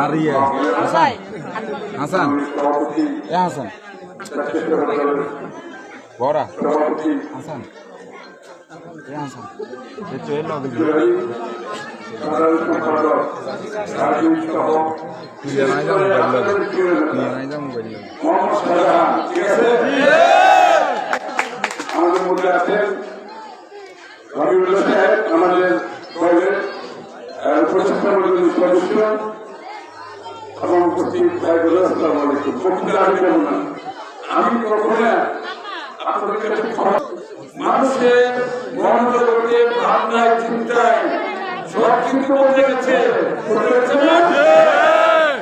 আর ইয়ে হাসান হাসান এ হাসান বড়া হাসান এ হাসান এ চলে লগে তুই নাই যা মোবাইল আমাদের মধ্যে আছেন রবিউল্লাহ সাহেব, আমাদের দলের প্রতিষ্ঠা মন্ডলীর সদস্য এবং উপস্থিত ভাইগুলো, আসসালামু আলাইকুম। বক্তৃতা আমি দেব না, আমি কখনো আপনাদের কাছে মানুষের মনোজগতে ভাবনায় চিন্তায় সব কিন্তু বদলে গেছে।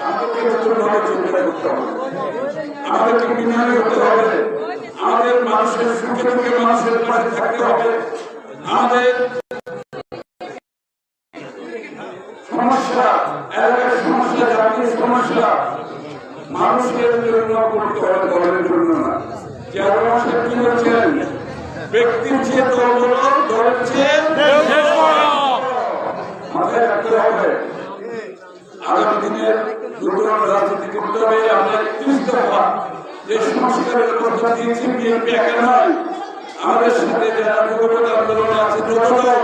আমাদেরকে নতুনভাবে চিন্তা করতে হবে, আমাদেরকে বিনিয়োগ করতে হবে, আমাদের মানুষের সুখে দুঃখে মানুষের পাশে থাকতে হবে। আমাদের সমস্যা, এলাকার সমস্যা, জাতির সমস্যা মানুষের জন্য করতে হবে, দলের জন্য না। চেয়ারম্যান সাহেব কি বলছেন? ব্যক্তির চেয়ে দল বড়, দলের চেয়ে মাথায় রাখতে হবে। আগামী দিনের নতুন রাজনীতি করতে হবে। আমরা 31 দফা যে সংস্কারের কথা দিয়েছি, বিএনপি একা নয়, আমাদের সাথে যারা যুগপথ আন্দোলনে আছে, যত দল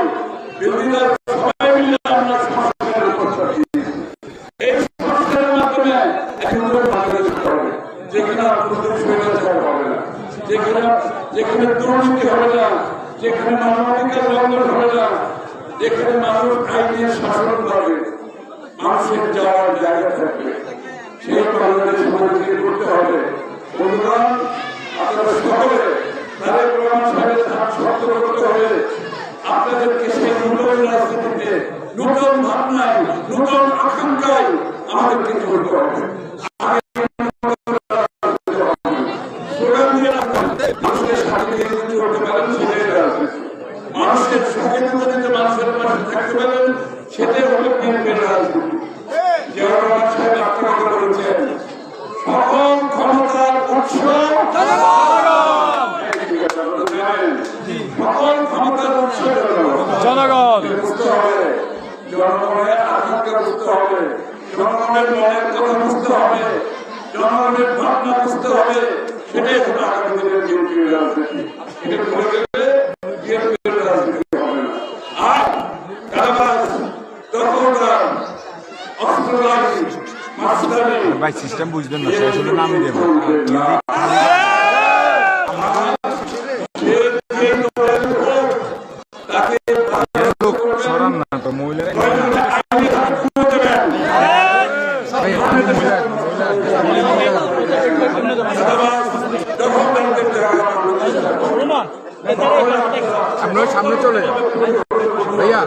বিরোধী দল সবাই মিলে আমরা সংস্কারের কথা দিয়েছি। এই সংস্কারের মাধ্যমে এক নতুন বাংলাদেশ হবে, যেখানে আপনাদের স্বৈরাচার হবে না, যেখানে দুর্নীতি হবে না, যেখানে মানবাধিকার লঙ্ঘন হবে না, যেখানে মানুষ আইনের শাসন পাবে, মানুষের যাওয়ার জায়গা থাকবে। সেই বাংলাদেশ আমাদেরকে করতে হবে। বন্ধুগণ, আপনারা সকলে তারেক রহমান সাহেবের হাত শক্ত করতে হবে। আপনাদেরকে সেই নতুন রাজনীতিতে, নতুন ভাবনায়, নতুন আকাঙ্ক্ষায় আমাদেরকে করতে হবে। মানুষের সাথে করতে পারেন, সেটাই রাজনীতি। মানুষের সুখে দুঃখে মানুষের পাশে থাকতে পারেন, সেটাই হলো বিএনপির রাজনীতি। জিয়াউর রহমান সাহেব আপনাকে বলেছেন, সকল ক্ষমতার উৎস সকল ক্ষমতার উৎস জনগণ। বুঝতে হবে, জনগণের আকাঙ্ক্ষা বুঝতে হবে, জনগণের মনের কথা বুঝতে হবে, জনগণের ভাবনা বুঝতে হবে। সেটাই হলো আগামী দিনের বিএনপির রাজনীতি। এটা ভুলে গেলে বিএনপির রাজনীতি হবে না। আর কারাবাস, দখলদার, অস্ত্রবাদী, মাস্তানি ভাই সিস্টেম বুঝবেন না, শেষ হলে নামই দেব। সরান না তো মহিলা আমরা সামনে চলে যাবো ভাইয়া,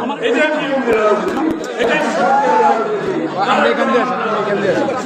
আমরা এখান দিয়ে আসেন।